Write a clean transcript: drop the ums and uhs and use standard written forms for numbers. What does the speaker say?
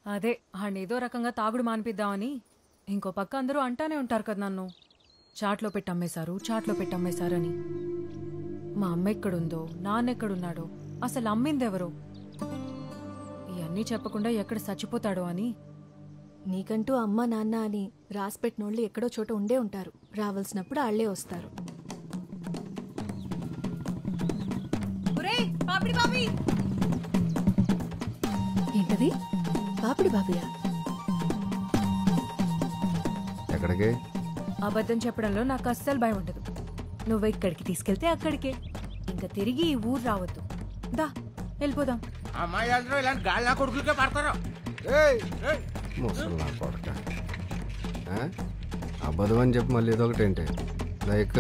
అదే ఏదో రకంగా తాగుడు మానిపిద్దామని. ఇంకో పక్క అందరూ అంటానే ఉంటారు కదా నన్ను, చాట్లో పెట్టమ్మేశారని. మా అమ్మ ఎక్కడుందో, నాన్నెక్కడున్నాడో, అసలు అమ్మిందెవరో, ఇవన్నీ చెప్పకుండా ఎక్కడ చచ్చిపోతాడో అని. నీకంటూ అమ్మ నాన్న అని రాసిపెట్టినోళ్ళు ఎక్కడో చోట ఉండే ఉంటారు. రావాల్సినప్పుడు ఆళ్లే వస్తారు. ఏంటది? పాపిడి బాబియా? ఎక్కడికి? అబద్ధం చెప్పడంలో నాకు అస్సలు భయం ఉండదు. నువ్వు ఇక్కడికి తీసుకెళ్తే అక్కడికే, ఇంకా తిరిగి ఈ ఊరు రావద్దు. దా వెళ్ళిపోదాం. అమ్మాయిలందరూ ఇలాంటి గాలి కొడుకులకే పడతారు. ముసలి నా కొడక, అబద్ధం అని చెప్పి మళ్ళీ ఇదొకటి ఏంటి? లైక్